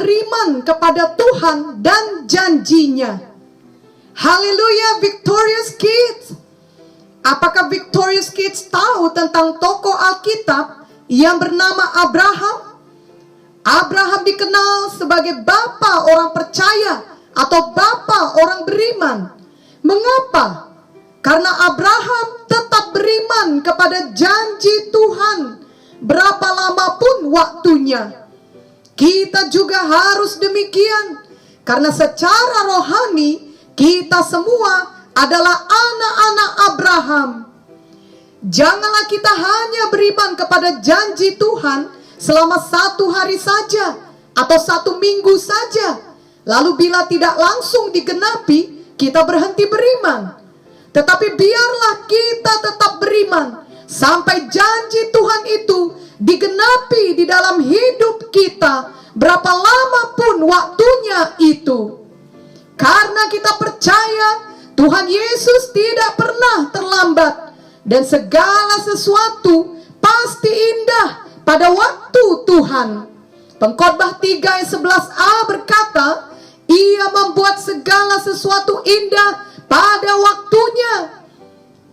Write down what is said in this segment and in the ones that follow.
beriman kepada Tuhan dan janjinya. Haleluya, Victorious Kids. Apakah Victorious Kids tahu tentang tokoh Alkitab yang bernama Abraham? Abraham dikenal sebagai bapa orang percaya atau bapa orang beriman. Mengapa? Karena Abraham tetap beriman kepada janji Tuhan berapa lama pun waktunya. Kita juga harus demikian, karena secara rohani kita semua adalah anak-anak Abraham. Janganlah kita hanya beriman kepada janji Tuhan selama 1 hari saja atau 1 minggu saja, lalu bila tidak langsung digenapi, kita berhenti beriman. Tetapi biarlah kita tetap beriman sampai janji Tuhan itu digenapi di dalam hidup kita, berapa lama pun waktunya itu. Karena kita percaya Tuhan Yesus tidak pernah terlambat, dan segala sesuatu pasti indah pada waktu Tuhan. Pengkhotbah 3 ayat 11a berkata, Ia membuat segala sesuatu indah pada waktunya.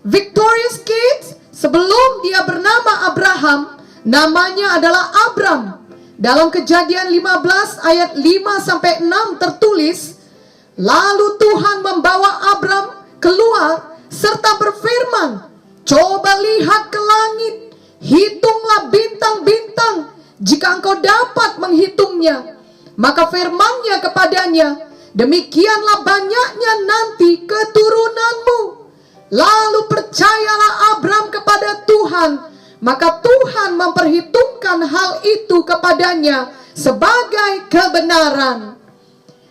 Victorious Kids, sebelum dia bernama Abraham, namanya adalah Abram. Dalam Kejadian 15 ayat 5-6 tertulis, lalu Tuhan membawa Abram keluar serta berfirman, coba lihat ke langit, hitunglah bintang-bintang, jika engkau dapat menghitungnya. Maka firman-Nya kepadanya, demikianlah banyaknya nanti keturunanmu. Lalu percayalah Abram kepada Tuhan, maka Tuhan memperhitungkan hal itu kepadanya sebagai kebenaran.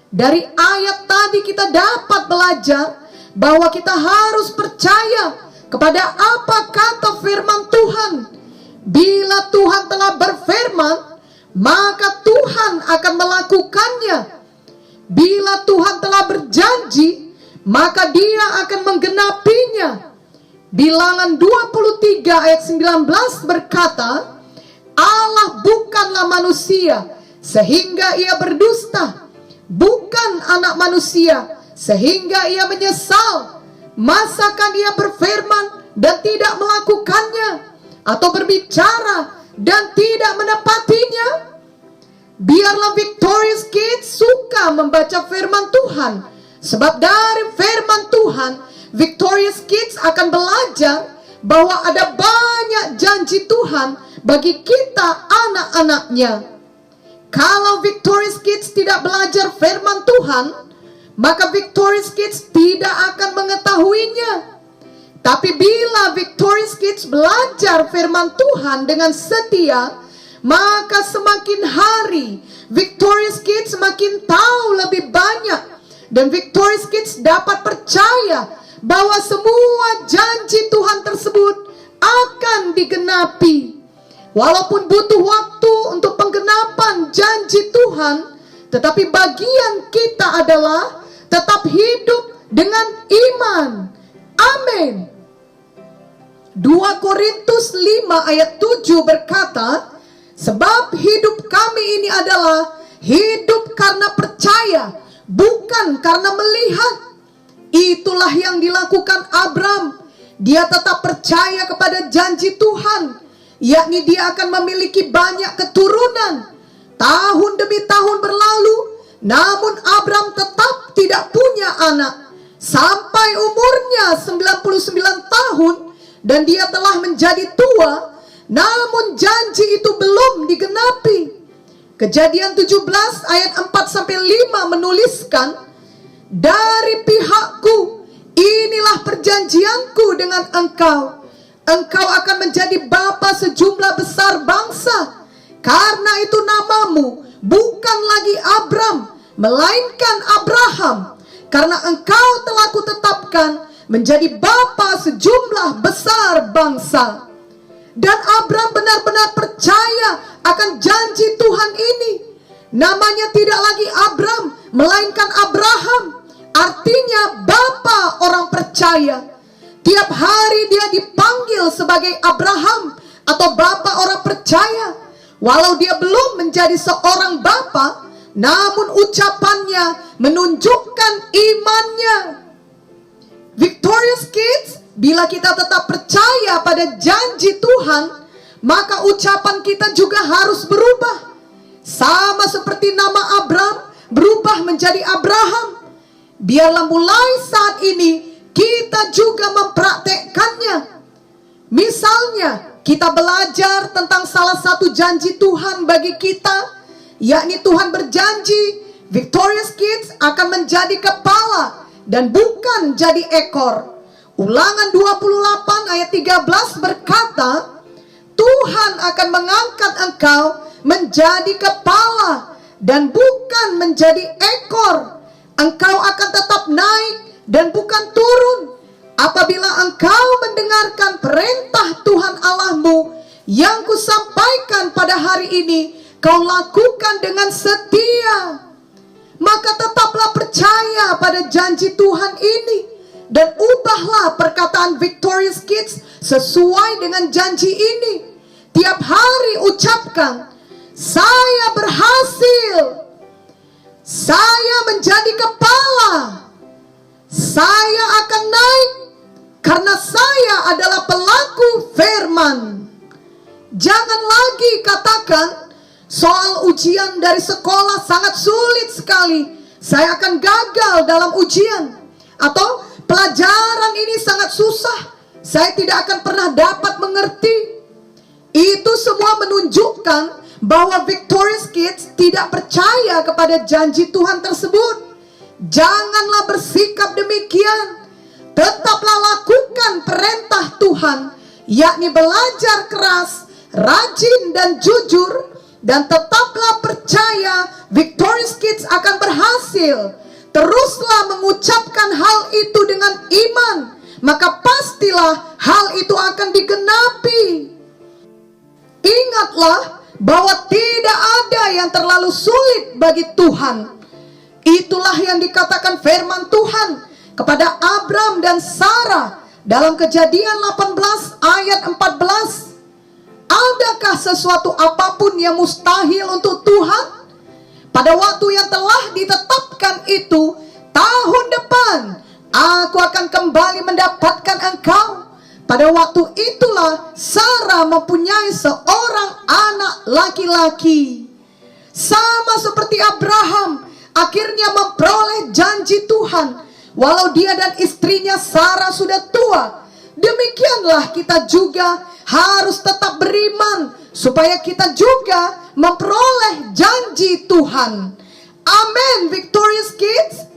Dari ayat tadi kita dapat belajar bahwa kita harus percaya kepada apa kata firman Tuhan. Bila Tuhan telah berfirman, maka Tuhan akan melakukannya. Bila Tuhan telah berjanji, maka Dia akan menggenapinya. Bilangan 23 ayat 19 berkata, Allah bukanlah manusia sehingga Ia berdusta, bukan anak manusia sehingga Ia menyesal. Masakan Ia berfirman dan tidak melakukannya, atau berbicara dan tidak menepatinya? Biarlah Victorious Kids suka membaca firman Tuhan, sebab dari firman Tuhan Victorious Kids akan belajar bahwa ada banyak janji Tuhan bagi kita anak-anaknya. Kalau Victorious Kids tidak belajar firman Tuhan, maka Victorious Kids tidak akan mengetahuinya. Tapi bila Victorious Kids belajar firman Tuhan dengan setia, maka semakin hari Victorious Kids semakin tahu lebih banyak, dan Victorious Kids dapat percaya bahwa semua janji Tuhan tersebut akan digenapi. Walaupun butuh waktu untuk penggenapan janji Tuhan, tetapi bagian kita adalah tetap hidup dengan iman. Amin. 2 Korintus 5 ayat 7 berkata, sebab hidup kami ini adalah hidup karena percaya, bukan karena melihat. Itulah yang dilakukan Abram. Dia tetap percaya kepada janji Tuhan, yakni dia akan memiliki banyak keturunan. Tahun demi tahun berlalu, namun Abram tetap tidak punya anak. Sampai umurnya 99 tahun dan dia telah menjadi tua, namun janji itu belum digenapi. Kejadian 17 ayat 4-5 menuliskan, dari pihakku, inilah perjanjianku dengan engkau. Engkau akan menjadi bapa sejumlah besar bangsa. Karena itu namamu bukan lagi Abram, melainkan Abraham. Karena engkau telah kutetapkan menjadi bapa sejumlah besar bangsa. Dan Abram benar-benar percaya akan janji Tuhan ini. Namanya tidak lagi Abram, melainkan Abraham. Artinya bapa orang percaya. Tiap hari dia dipanggil sebagai Abraham atau bapa orang percaya. Walau dia belum menjadi seorang bapa, namun ucapannya menunjukkan imannya. Victorious Kids, bila kita tetap percaya pada janji Tuhan, maka ucapan kita juga harus berubah. Sama seperti nama Abram berubah menjadi Abraham. Biarlah mulai saat ini kita juga mempraktekkannya. Misalnya, kita belajar tentang salah satu janji Tuhan bagi kita, yakni Tuhan berjanji Victorious Kids akan menjadi kepala dan bukan jadi ekor. Ulangan 28 ayat 13 berkata, Tuhan akan mengangkat engkau menjadi kepala dan bukan menjadi ekor. Engkau akan tetap naik dan bukan turun. Apabila engkau mendengarkan perintah Tuhan Allahmu yang kusampaikan pada hari ini, kau lakukan dengan setia, maka tetaplah percaya pada janji Tuhan ini dan ubahlah perkataan Victorious Kids sesuai dengan janji ini. Tiap hari ucapkan, saya berhasil, saya menjadi kepala, saya akan naik karena saya adalah pelaku firman. Jangan lagi katakan soal ujian dari sekolah sangat sulit sekali, saya akan gagal dalam ujian. Atau pelajaran ini sangat susah, saya tidak akan pernah dapat mengerti. Itu semua menunjukkan bahwa Victorious Kids tidak percaya kepada janji Tuhan tersebut. Janganlah bersikap demikian. Tetaplah lakukan perintah Tuhan, yakni belajar keras, rajin dan jujur, dan tetaplah percaya Victorious Kids akan berhasil. Teruslah mengucapkan hal itu dengan iman, maka pastilah hal itu akan digenapi. Ingatlah bahwa tidak ada yang terlalu sulit bagi Tuhan. Itulah yang dikatakan firman Tuhan kepada Abram dan Sarah dalam Kejadian 18 ayat 14. Adakah sesuatu apapun yang mustahil untuk Tuhan? Pada waktu yang telah ditetapkan itu, tahun depan aku akan kembali mendapatkan engkau. Pada waktu itulah Sarah mempunyai seorang anak laki-laki. Sama seperti Abraham akhirnya memperoleh janji Tuhan, walau dia dan istrinya Sarah sudah tua. Demikianlah kita juga harus tetap beriman, supaya kita juga memperoleh janji Tuhan. Amin, Victorious Kids.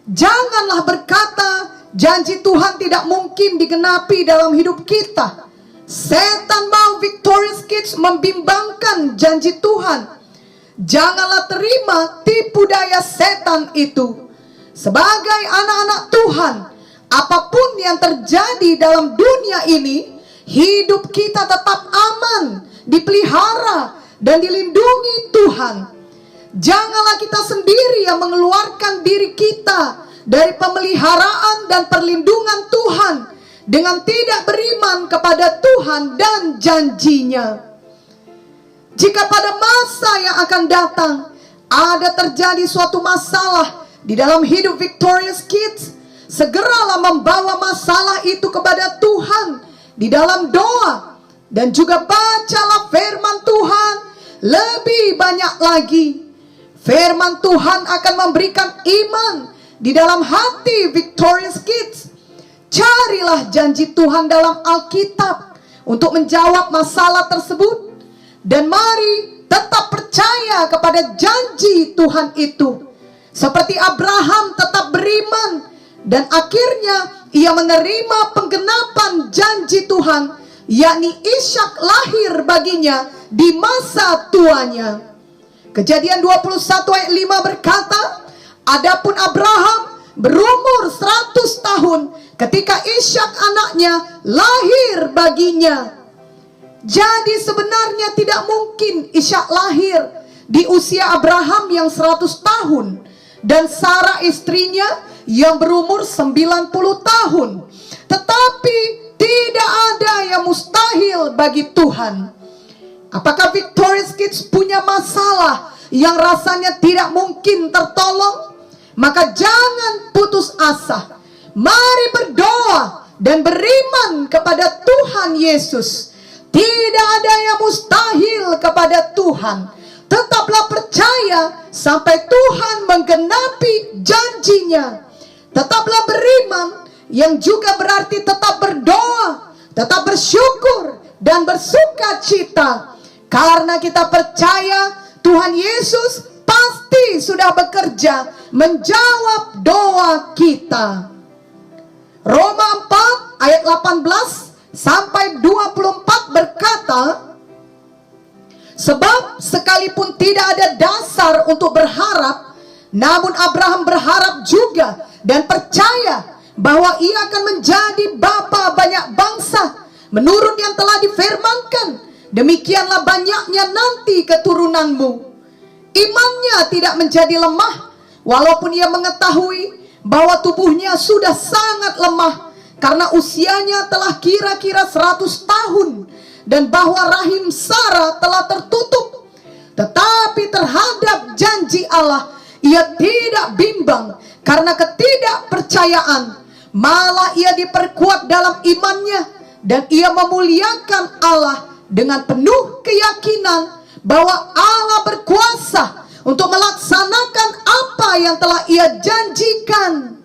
Janganlah berkata janji Tuhan tidak mungkin digenapi dalam hidup kita. Setan mau Victorious Kids membimbangkan janji Tuhan. Janganlah terima tipu daya setan itu. Sebagai anak-anak Tuhan, apapun yang terjadi dalam dunia ini, hidup kita tetap aman, dipelihara, dan dilindungi Tuhan. Janganlah kita sendiri yang mengeluarkan diri kita dari pemeliharaan dan perlindungan Tuhan dengan tidak beriman kepada Tuhan dan janjinya. Jika pada masa yang akan datang ada terjadi suatu masalah di dalam hidup Victorious Kids, segeralah membawa masalah itu kepada Tuhan di dalam doa, dan juga bacalah firman Tuhan lebih banyak lagi. Firman Tuhan akan memberikan iman di dalam hati Victorious Kids. Carilah janji Tuhan dalam Alkitab untuk menjawab masalah tersebut, dan mari tetap percaya kepada janji Tuhan itu. Seperti Abraham tetap beriman, dan akhirnya ia menerima penggenapan janji Tuhan, yakni Ishak lahir baginya di masa tuanya. Kejadian 21 ayat 5 berkata, adapun Abraham berumur 100 tahun ketika Ishak anaknya lahir baginya. Jadi sebenarnya tidak mungkin Ishak lahir di usia Abraham yang 100 tahun dan Sarah istrinya yang berumur 90 tahun. Tetapi tidak ada yang mustahil bagi Tuhan. Apakah Victorious Kids punya masalah yang rasanya tidak mungkin tertolong, maka jangan putus asa. Mari berdoa dan beriman kepada Tuhan Yesus. Tidak ada yang mustahil kepada Tuhan. Tetaplah percaya sampai Tuhan menggenapi janjinya. Tetaplah beriman, yang juga berarti tetap berdoa, tetap bersyukur dan bersuka cita. Karena kita percaya Tuhan Yesus pasti sudah bekerja menjawab doa kita. Roma 4 ayat 18 sampai 24 berkata, sebab sekalipun tidak ada dasar untuk berharap, namun Abraham berharap juga dan percaya bahwa ia akan menjadi bapa banyak bangsa, menurut yang telah difirmankan, demikianlah banyaknya nanti keturunanmu. Imannya tidak menjadi lemah, walaupun ia mengetahui bahwa tubuhnya sudah sangat lemah, karena usianya telah kira-kira 100 tahun, dan bahwa rahim Sarah telah tertutup. Tetapi terhadap janji Allah ia tidak bimbang karena ketidakpercayaan, malah ia diperkuat dalam imannya, dan ia memuliakan Allah dengan penuh keyakinan bahwa Allah berkuasa untuk melaksanakan apa yang telah ia janjikan.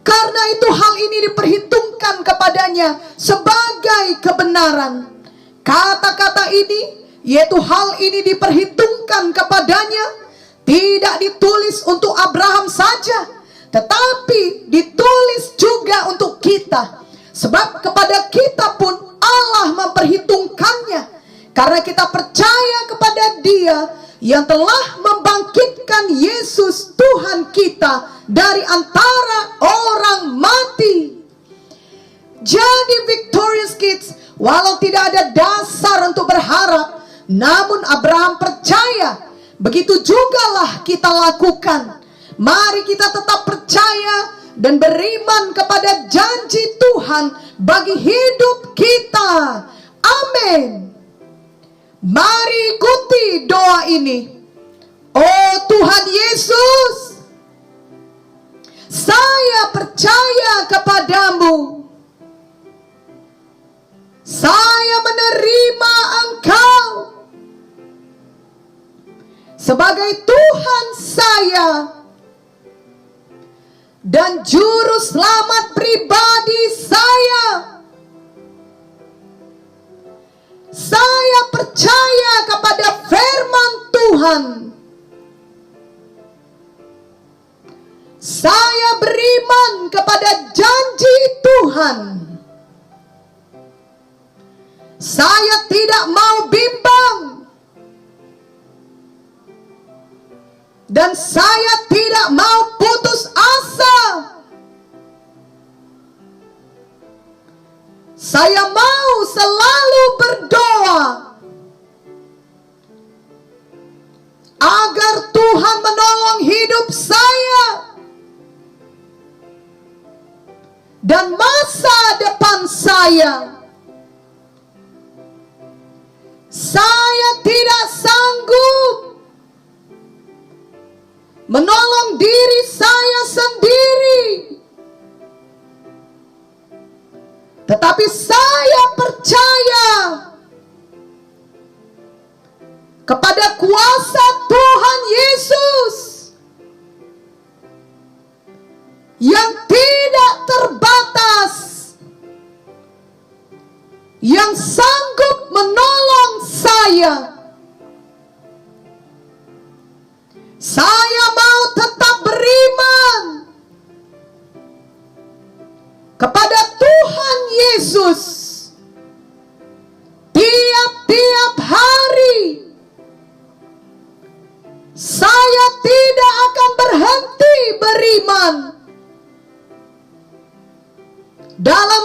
Karena itu hal ini diperhitungkan kepadanya sebagai kebenaran. Kata-kata ini, yaitu hal ini diperhitungkan kepadanya, tidak ditulis untuk Abraham saja, tetapi ditulis juga untuk kita. Sebab kepada kita pun Allah memperhitungkannya, karena kita percaya kepada Dia yang telah membangkitkan Yesus Tuhan kita dari antara orang mati. Jadi Victorious Kids, walau tidak ada dasar untuk berharap, namun Abraham percaya. Begitu jugalah kita lakukan. Mari kita tetap percaya dan beriman kepada janji Tuhan bagi hidup kita. Amin. Mari ikuti doa ini. Oh Tuhan Yesus, saya percaya kepadamu. Saya menerima Engkau sebagai Tuhan saya dan juru selamat pribadi saya. Saya percaya kepada firman Tuhan. Saya beriman kepada janji Tuhan. Saya tidak mau bimbang, dan saya tidak mau putus asa. Saya mau selalu berdoa agar Tuhan menolong hidup saya dan masa depan saya. Saya tidak sanggup menolong diri saya sendiri, tetapi saya percaya kepada kuasa Tuhan Yesus yang tidak terbatas, yang sanggup menolong saya. Saya mau tetap beriman kepada Tuhan Yesus tiap-tiap hari. Saya tidak akan berhenti beriman dalam